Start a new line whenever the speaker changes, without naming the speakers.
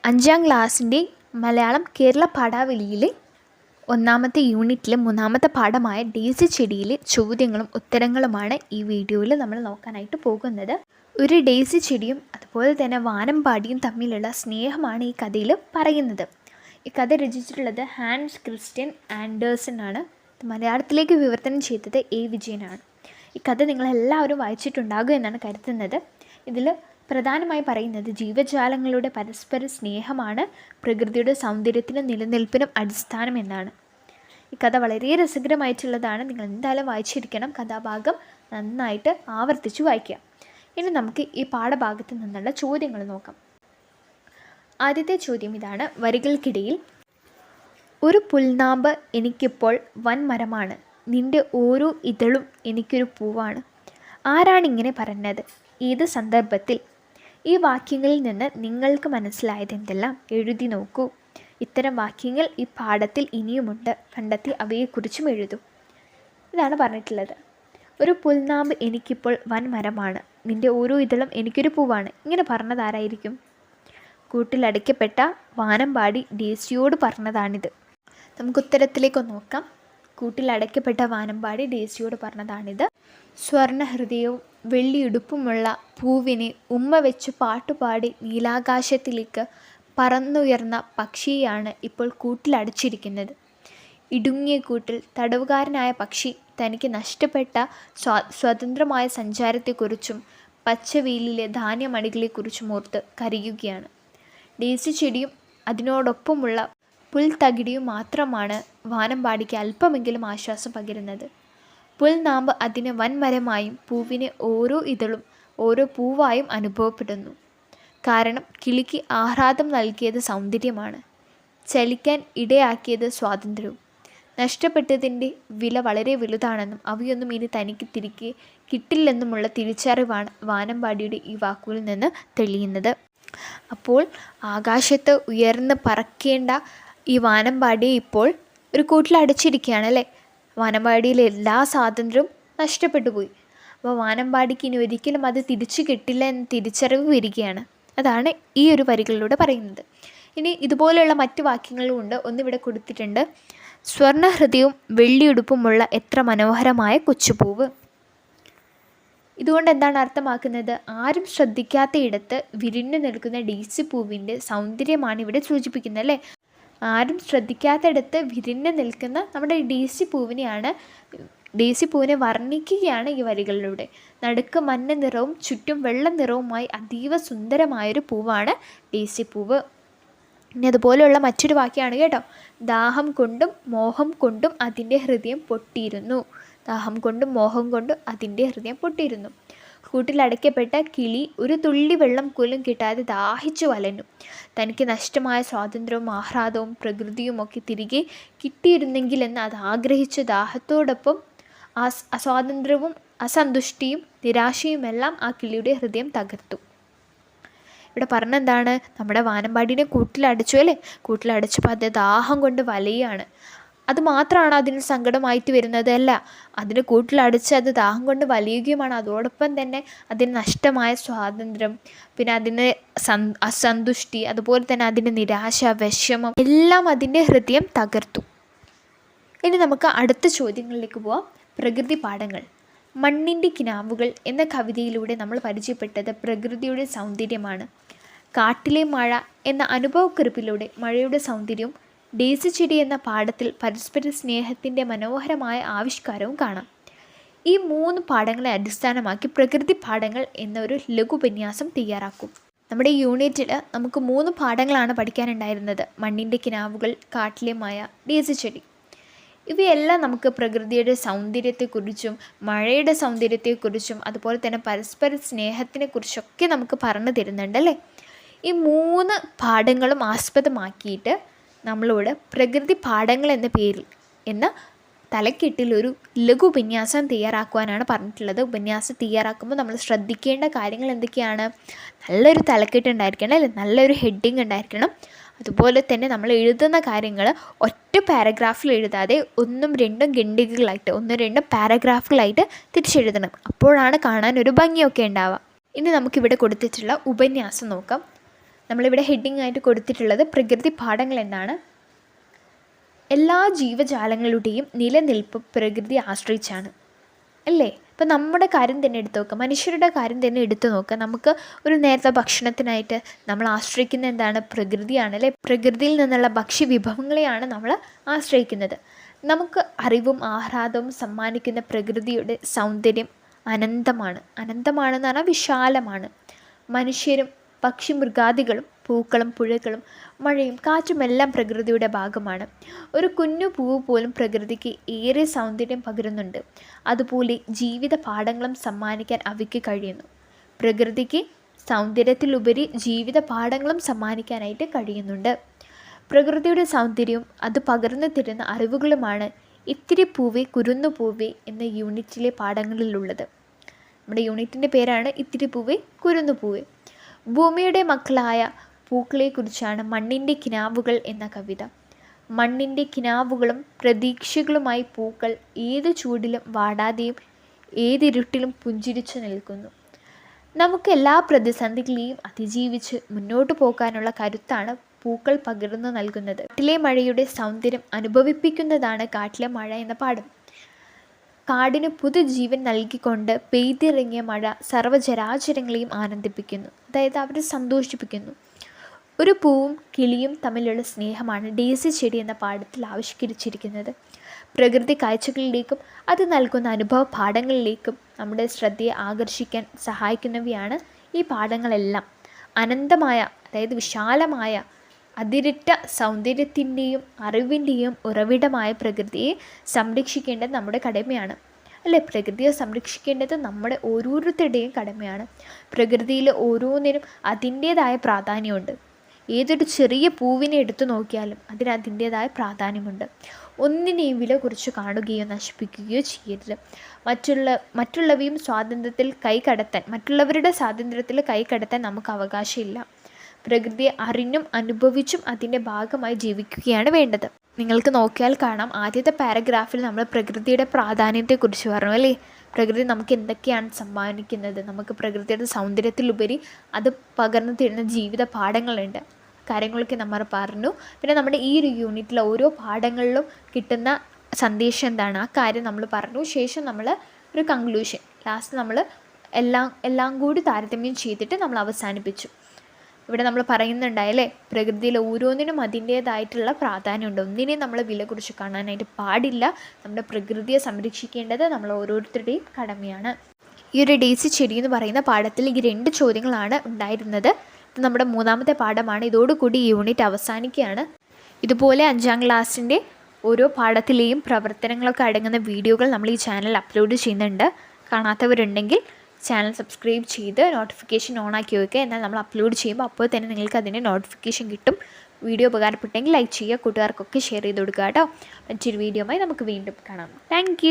അഞ്ചാം ക്ലാസ്സിൻ്റെ മലയാളം കേരള പാഠാവലിയിലെ ഒന്നാമത്തെ യൂണിറ്റിലെ മൂന്നാമത്തെ പാഠമായ ഡേസി ചെടിയിലെ ചോദ്യങ്ങളും ഉത്തരങ്ങളുമാണ് ഈ വീഡിയോയിൽ നമ്മൾ നോക്കാനായിട്ട് പോകുന്നത്. ഒരു ഡേസി ചെടിയും അതുപോലെ തന്നെ വാനമ്പാടിയും തമ്മിലുള്ള സ്നേഹമാണ് ഈ കഥയിൽ പറയുന്നത്. ഈ കഥ രചിച്ചിട്ടുള്ളത് ഹാൻസ് ക്രിസ്റ്റ്യൻ ആൻഡേഴ്സൺ ആണ്. മലയാളത്തിലേക്ക് വിവർത്തനം ചെയ്തത് എ വിജയനാണ്. ഈ കഥ നിങ്ങളെല്ലാവരും വായിച്ചിട്ടുണ്ടാകും എന്നാണ് കരുതുന്നത്. ഇതിൽ പ്രധാനമായി പറയുന്നത് ജീവജാലങ്ങളുടെ പരസ്പര സ്നേഹമാണ് പ്രകൃതിയുടെ സൗന്ദര്യത്തിനും നിലനിൽപ്പിനും അടിസ്ഥാനം എന്നാണ്. ഈ കഥ വളരെ രസകരമായിട്ടുള്ളതാണ്. നിങ്ങൾ എന്തായാലും വായിച്ചിരിക്കണം. കഥാഭാഗം നന്നായിട്ട് ആവർത്തിച്ച് വായിക്കുക. ഇനി നമുക്ക് ഈ പാഠഭാഗത്ത് നിന്നുള്ള ചോദ്യങ്ങൾ നോക്കാം. ആദ്യത്തെ ചോദ്യം ഇതാണ്. വരികൾക്കിടയിൽ ഒരു പുൽനാമ്പ് എനിക്കിപ്പോൾ വൻമരമാണ്, നിൻ്റെ ഓരോ ഇതളും എനിക്കൊരു പൂവാണ്. ആരാണിങ്ങനെ പറഞ്ഞത്? ഏത് സന്ദർഭത്തിൽ? ഈ വാക്യങ്ങളിൽ നിന്ന് നിങ്ങൾക്ക് മനസ്സിലായത് എന്തെല്ലാം എഴുതി നോക്കൂ. ഇത്തരം വാക്യങ്ങൾ ഈ പാഠത്തിൽ ഇനിയുമുണ്ട്. കണ്ടെത്തി അവയെക്കുറിച്ചും എഴുതൂ. ഇതാണ് പറഞ്ഞിട്ടുള്ളത്. ഒരു പുൽനാമ്പ് എനിക്കിപ്പോൾ വൻമരമാണ്, നിൻ്റെ ഓരോ ഇതളും എനിക്കൊരു പൂവാണ്. ഇങ്ങനെ പറഞ്ഞത് ആരായിരിക്കും? കൂട്ടിലടയ്ക്കപ്പെട്ട വാനമ്പാടി ഡേസിയോട് പറഞ്ഞതാണിത്. നമുക്ക് ഉത്തരത്തിലേക്കൊന്ന് നോക്കാം. കൂട്ടിലടയ്ക്കപ്പെട്ട വാനമ്പാടി ഡേസിയോട് പറഞ്ഞതാണിത്. സ്വർണ്ണഹൃദയവും വെള്ളിയുടുപ്പുമുള്ള പൂവിനെ ഉമ്മ വെച്ച് പാട്ടുപാടി നീലാകാശത്തിലേക്ക് പറന്നുയർന്ന പക്ഷിയാണ് ഇപ്പോൾ കൂട്ടിലടച്ചിരിക്കുന്നത്. ഇടുങ്ങിയ കൂട്ടിൽ തടവുകാരനായ പക്ഷി തനിക്ക് നഷ്ടപ്പെട്ട സ്വതന്ത്രമായ സഞ്ചാരത്തെക്കുറിച്ചും പച്ചവെയിലിലെ ധാന്യമണികളെക്കുറിച്ചും ഓർത്ത് കരയുകയാണ്. ഡേസി ചെടിയും അതിനോടൊപ്പമുള്ള പുൽത്തകിടിയും മാത്രമാണ് വാനമ്പാടിക്ക് അല്പമെങ്കിലും ആശ്വാസം പകരുന്നത്. പുൽനാമ്പ് അതിന് വൻമരമായും പൂവിന് ഓരോ ഇതളും ഓരോ പൂവായും അനുഭവപ്പെടുന്നു. കാരണം കിളിക്ക് ആഹ്ലാദം നൽകിയത് സൗന്ദര്യമാണ്, ചലിക്കാൻ ഇടയാക്കിയത് സ്വാതന്ത്ര്യവും. നഷ്ടപ്പെട്ടതിൻ്റെ വില വളരെ വലുതാണെന്നും അവയൊന്നും ഇനി തനിക്ക് തിരികെ കിട്ടില്ലെന്നുമുള്ള തിരിച്ചറിവാണ് വാനമ്പാടിയുടെ ഈ വാക്കുകളിൽ നിന്ന് തെളിയുന്നത്. അപ്പോൾ ആകാശത്ത് ഉയർന്ന് പറക്കേണ്ട ഈ വാനമ്പാടിയെ ഇപ്പോൾ ഒരു കൂട്ടിലടച്ചിരിക്കുകയാണ് അല്ലേ? വാനമ്പാടിയിലെ എല്ലാ സ്വാതന്ത്ര്യവും നഷ്ടപ്പെട്ടു പോയി. അപ്പോൾ വാനമ്പാടിക്ക് ഇനി ഒരിക്കലും അത് തിരിച്ചു കിട്ടില്ല എന്ന തിരിച്ചറിവ് വരികയാണ്. അതാണ് ഈ ഒരു വരികളിലൂടെ പറയുന്നത്. ഇനി ഇതുപോലെയുള്ള മറ്റു വാക്യങ്ങളും ഉണ്ട്. ഒന്നിവിടെ കൊടുത്തിട്ടുണ്ട്. സ്വർണ്ണഹൃദയവും വെള്ളിയുടുപ്പുമുള്ള എത്ര മനോഹരമായ കൊച്ചുപൂവ്. ഇതുകൊണ്ട് എന്താണ് അർത്ഥമാക്കുന്നത്? ആരും ശ്രദ്ധിക്കാത്തയിടത്ത് വിരിഞ്ഞു നിൽക്കുന്ന ഡേസി പൂവിൻ്റെ സൗന്ദര്യമാണ് ഇവിടെ സൂചിപ്പിക്കുന്നത് അല്ലേ? ആരും ശ്രദ്ധിക്കാത്തയിടത്ത് വിരിഞ്ഞു നിൽക്കുന്ന നമ്മുടെ ഡേസി പൂവിനെ വർണ്ണിക്കുകയാണ് ഈ വരികളിലൂടെ. നടുക്ക് മഞ്ഞ നിറവും ചുറ്റും വെള്ള നിറവുമായി അതീവ സുന്ദരമായൊരു പൂവാണ് ഡേസി പൂവ്. ഇനി അതുപോലെയുള്ള മറ്റൊരു വാക്യമാണ് കേട്ടോ. ദാഹം കൊണ്ടും മോഹം കൊണ്ടും അതിൻ്റെ ഹൃദയം പൊട്ടിയിരുന്നു. ദാഹം കൊണ്ടും മോഹം കൊണ്ടും അതിൻ്റെ ഹൃദയം പൊട്ടിയിരുന്നു. കൂട്ടിലടയ്ക്കപ്പെട്ട കിളി ഒരു തുള്ളി വെള്ളം പോലും കിട്ടാതെ ദാഹിച്ചു വലഞ്ഞു. തനിക്ക് നഷ്ടമായ സ്വാതന്ത്ര്യവും ആഹ്ലാദവും പ്രകൃതിയുമൊക്കെ തിരികെ കിട്ടിയിരുന്നെങ്കിലെന്ന് അത് ആഗ്രഹിച്ച ദാഹത്തോടൊപ്പം അസ്വാതന്ത്ര്യവും അസന്തുഷ്ടിയും നിരാശയുമെല്ലാം ആ കിളിയുടെ ഹൃദയം തകർത്തു. ഇവിടെ പറഞ്ഞെന്താണ്? നമ്മുടെ വാനമ്പാടിനെ കൂട്ടിലടച്ചു അല്ലേ? കൂട്ടിലടച്ചപ്പോൾ അത് ദാഹം കൊണ്ട് വലയാണ്. അത് മാത്രമാണ് അതിന് സങ്കടമായിട്ട് വരുന്നത് അല്ല, അതിന് കൂട്ടിലടച്ച് അത് ദാഹം കൊണ്ട് വലിയുകയുമാണ്. അതോടൊപ്പം തന്നെ അതിന് നഷ്ടമായ സ്വാതന്ത്ര്യം, പിന്നെ അതിന് അസന്തുഷ്ടി, അതുപോലെ തന്നെ അതിൻ്റെ നിരാശ, വിഷമം എല്ലാം അതിൻ്റെ ഹൃദയം തകർത്തു. ഇനി നമുക്ക് അടുത്ത ചോദ്യങ്ങളിലേക്ക് പോവാം. പ്രകൃതി പാഠങ്ങൾ. മണ്ണിൻ്റെ കിനാവുകൾ എന്ന കവിതയിലൂടെ നമ്മൾ പരിചയപ്പെട്ടത് പ്രകൃതിയുടെ സൗന്ദര്യമാണ്. കാട്ടിലെ മഴ എന്ന അനുഭവക്കുറിപ്പിലൂടെ മഴയുടെ സൗന്ദര്യവും ഡേസി ചെടി എന്ന പാഠത്തിൽ പരസ്പര സ്നേഹത്തിൻ്റെ മനോഹരമായ ആവിഷ്കാരവും കാണാം. ഈ 3 പാഠങ്ങളെ അടിസ്ഥാനമാക്കി പ്രകൃതി പാഠങ്ങൾ എന്നൊരു ലഘുപന്യാസം തയ്യാറാക്കും. നമ്മുടെ യൂണിറ്റിൽ നമുക്ക് 3 പാഠങ്ങളാണ് പഠിക്കാനുണ്ടായിരുന്നത്. മണ്ണിൻ്റെ കിനാവുകൾ, കാട്ടിലെ മഴ, ഡേസി ചെടി. ഇവയെല്ലാം നമുക്ക് പ്രകൃതിയുടെ സൗന്ദര്യത്തെക്കുറിച്ചും മഴയുടെ സൗന്ദര്യത്തെക്കുറിച്ചും അതുപോലെ തന്നെ പരസ്പര സ്നേഹത്തിനെക്കുറിച്ചൊക്കെ നമുക്ക് പറഞ്ഞു തരുന്നുണ്ടല്ലേ. ഈ 3 പാഠങ്ങളും ആസ്പദമാക്കിയിട്ട് നമ്മളോട് പ്രകൃതി പാഠങ്ങൾ എന്ന പേരിൽ എന്ന തലക്കെട്ടിൽ ഒരു ലഘു ഉപന്യാസം തയ്യാറാക്കുവാനാണ് പറഞ്ഞിട്ടുള്ളത്. ഉപന്യാസം തയ്യാറാക്കുമ്പോൾ നമ്മൾ ശ്രദ്ധിക്കേണ്ട കാര്യങ്ങൾ എന്തൊക്കെയാണ്? നല്ലൊരു തലക്കെട്ട് ഉണ്ടായിരിക്കണം അല്ലേ? നല്ലൊരു ഹെഡിങ് ഉണ്ടായിരിക്കണം. അതുപോലെ തന്നെ നമ്മൾ എഴുതുന്ന കാര്യങ്ങൾ ഒറ്റ പാരഗ്രാഫിൽ എഴുതാതെ 1ഉം 2ഉം ഖണ്ഡികകളായിട്ട് 1ഉം 2ഉം പാരഗ്രാഫുകളായിട്ട് തിരിച്ചെഴുതണം. അപ്പോഴാണ് കാണാൻ ഒരു ഭംഗിയൊക്കെ ഉണ്ടാവുക. ഇനി നമുക്കിവിടെ കൊടുത്തിട്ടുള്ള ഉപന്യാസം നോക്കാം. നമ്മളിവിടെ ഹെഡിങ് ആയിട്ട് കൊടുത്തിട്ടുള്ളത് പ്രകൃതി പാഠങ്ങൾ എന്നാണ്. എല്ലാ ജീവജാലങ്ങളുടെയും നിലനിൽപ്പ് പ്രകൃതിയെ ആശ്രയിച്ചാണ്, അല്ലേ? ഇപ്പം നമ്മുടെ കാര്യം തന്നെ എടുത്തു നോക്കുക, മനുഷ്യരുടെ കാര്യം തന്നെ എടുത്തു നോക്കുക. നമുക്ക് ഒരു നേരത്തെ ഭക്ഷണത്തിനായിട്ട് നമ്മൾ ആശ്രയിക്കുന്ന എന്താണ്? പ്രകൃതിയാണ്, അല്ലേ? പ്രകൃതിയിൽ നിന്നുള്ള ഭക്ഷ്യവിഭവങ്ങളെയാണ് നമ്മൾ ആശ്രയിക്കുന്നത്. നമുക്ക് അറിവും ആഹ്ലാദവും സമ്മാനിക്കുന്ന പ്രകൃതിയുടെ സൗന്ദര്യം അനന്തമാണെന്ന് പറഞ്ഞാൽ വിശാലമാണ്. മനുഷ്യരും പക്ഷി മൃഗാദികളും പൂക്കളും പുഴകളും മഴയും കാറ്റുമെല്ലാം പ്രകൃതിയുടെ ഭാഗമാണ്. ഒരു കുഞ്ഞു പൂവ് പോലും പ്രകൃതിക്ക് ഏറെ സൗന്ദര്യം പകരുന്നുണ്ട്. അതുപോലെ ജീവിത പാഠങ്ങളും സമ്മാനിക്കാൻ അവയ്ക്ക് കഴിയുന്നു. പ്രകൃതിക്ക് സൗന്ദര്യത്തിലുപരി ജീവിത പാഠങ്ങളും സമ്മാനിക്കാനായിട്ട് കഴിയുന്നുണ്ട്. പ്രകൃതിയുടെ സൗന്ദര്യവും അത് പകർന്നു തരുന്ന അറിവുകളുമാണ് ഇത്തിരി പൂവേ കുരുന്നു പൂവേ എന്ന യൂണിറ്റിലെ പാഠങ്ങളിലുള്ളത്. നമ്മുടെ യൂണിറ്റിൻ്റെ പേരാണ് ഇത്തിരി പൂവേ കുരുന്നു പൂവേ. ഭൂമിയുടെ മക്കളായ പൂക്കളെക്കുറിച്ചാണ് മണ്ണിൻ്റെ കിനാവുകൾ എന്ന കവിത. മണ്ണിൻ്റെ കിനാവുകളും പ്രതീക്ഷകളുമായി പൂക്കൾ ഏത് ചൂടിലും വാടാതെയും ഏതിരുട്ടിലും പുഞ്ചിരിച്ചു നിൽക്കുന്നു. നമുക്ക് എല്ലാ പ്രതിസന്ധികളെയും അതിജീവിച്ച് മുന്നോട്ട് പോകാനുള്ള കരുത്താണ് പൂക്കൾ പകർന്നു നൽകുന്നത്. കാട്ടിലെ മഴയുടെ സൗന്ദര്യം അനുഭവിപ്പിക്കുന്നതാണ് കാട്ടിലെ മഴ എന്ന പാഠം. കാടിന് പുതുജീവൻ നൽകിക്കൊണ്ട് പെയ്തിറങ്ങിയ മഴ സർവ്വചരാചരങ്ങളെയും ആനന്ദിപ്പിക്കുന്നു, അതായത് അവരെ സന്തോഷിപ്പിക്കുന്നു. ഒരു പൂവും കിളിയും തമ്മിലുള്ള സ്നേഹമാണ് ഡേസി ചെടി എന്ന പാഠത്തിൽ ആവിഷ്കരിച്ചിരിക്കുന്നത്. പ്രകൃതി കാഴ്ചകളിലേക്കും അത് നൽകുന്ന അനുഭവ പാഠങ്ങളിലേക്കും നമ്മുടെ ശ്രദ്ധയെ ആകർഷിക്കാൻ സഹായിക്കുന്നവയാണ് ഈ പാഠങ്ങളെല്ലാം. അനന്തമായ, അതായത് വിശാലമായ, അതിരിട്ട സൗന്ദര്യത്തിൻ്റെയും അറിവിൻ്റെയും ഉറവിടമായ പ്രകൃതിയെ സംരക്ഷിക്കേണ്ടത് നമ്മുടെ കടമയാണ്, അല്ലേ? പ്രകൃതിയെ സംരക്ഷിക്കേണ്ടത് നമ്മുടെ ഓരോരുത്തരുടെയും കടമയാണ്. പ്രകൃതിയിൽ ഓരോന്നിനും അതിൻ്റേതായ പ്രാധാന്യമുണ്ട്. ഏതൊരു ചെറിയ പൂവിനെ എടുത്തു നോക്കിയാലും അതിന് അതിൻ്റേതായ പ്രാധാന്യമുണ്ട്. ഒന്നിനെയും വില കുറിച്ച് കാണുകയോ നശിപ്പിക്കുകയോ ചെയ്യരുത്. മറ്റുള്ളവരുടെ സ്വാതന്ത്ര്യത്തിൽ കൈകടത്താൻ നമുക്ക് അവകാശമില്ല. പ്രകൃതിയെ അറിഞ്ഞും അനുഭവിച്ചും അതിൻ്റെ ഭാഗമായി ജീവിക്കുകയാണ് വേണ്ടത്. നിങ്ങൾക്ക് നോക്കിയാൽ കാണാം, ആദ്യത്തെ പാരഗ്രാഫിൽ നമ്മൾ പ്രകൃതിയുടെ പ്രാധാന്യത്തെക്കുറിച്ച് പറഞ്ഞു, അല്ലേ? പ്രകൃതി നമുക്ക് എന്തൊക്കെയാണ് സമ്മാനിക്കുന്നത്, നമുക്ക് പ്രകൃതിയുടെ സൗന്ദര്യത്തിലുപരി അത് പകർന്നു തരുന്ന ജീവിത പാഠങ്ങളുണ്ട്. കാര്യങ്ങളൊക്കെ നമ്മൾ പറഞ്ഞു. പിന്നെ നമ്മുടെ ഈ ഒരു യൂണിറ്റിൽ ഓരോ പാഠങ്ങളിലും കിട്ടുന്ന സന്ദേശം എന്താണ്, ആ കാര്യം നമ്മൾ പറഞ്ഞു. ശേഷം നമ്മൾ ഒരു കൺക്ലൂഷൻ, ലാസ്റ്റ് നമ്മൾ എല്ലാം കൂടി താരതമ്യം ചെയ്തിട്ട് നമ്മൾ അവസാനിപ്പിച്ചു. ഇവിടെ നമ്മൾ പറയുന്നുണ്ടായല്ലേ, പ്രകൃതിയിൽ ഓരോന്നിനും അതിൻ്റേതായിട്ടുള്ള പ്രാധാന്യമുണ്ട്. ഒന്നിനെയും നമ്മൾ വില കുറിച്ച് കാണാനായിട്ട് പാടില്ല. നമ്മുടെ പ്രകൃതിയെ സംരക്ഷിക്കേണ്ടത് നമ്മൾ ഓരോരുത്തരുടെയും കടമയാണ്. ഈ ഒരു ഡേസി ചെടി എന്ന് പറയുന്ന പാഠത്തിൽ ഈ 2 ചോദ്യങ്ങളാണ് ഉണ്ടായിരുന്നത്. ഇത് നമ്മുടെ 3ാമത്തെ പാഠമാണ്. ഇതോടുകൂടി ഈ യൂണിറ്റ് അവസാനിക്കുകയാണ്. ഇതുപോലെ 5ാം ക്ലാസ്സിൻ്റെ ഓരോ പാഠത്തിലെയും പ്രവർത്തനങ്ങളൊക്കെ അടങ്ങുന്ന വീഡിയോകൾ നമ്മൾ ഈ ചാനൽ അപ്ലോഡ് ചെയ്യുന്നുണ്ട്. കാണാത്തവരുണ്ടെങ്കിൽ ചാനൽ സബ്സ്ക്രൈബ് ചെയ്ത് നോട്ടിഫിക്കേഷൻ ഓൺ ആക്കി വയ്ക്കുക. എന്നാൽ നമ്മൾ അപ്ലോഡ് ചെയ്യുമ്പോൾ അപ്പോൾ തന്നെ നിങ്ങൾക്ക് അതിൻ്റെ നോട്ടിഫിക്കേഷൻ കിട്ടും. വീഡിയോ ഉപകാരപ്പെട്ടെങ്കിൽ ലൈക്ക് ചെയ്യുക, കൂട്ടുകാർക്കൊക്കെ ഷെയർ ചെയ്ത് കൊടുക്കുക കേട്ടോ. മറ്റൊരു വീഡിയോയുമായി നമുക്ക് വീണ്ടും കാണാം. താങ്ക്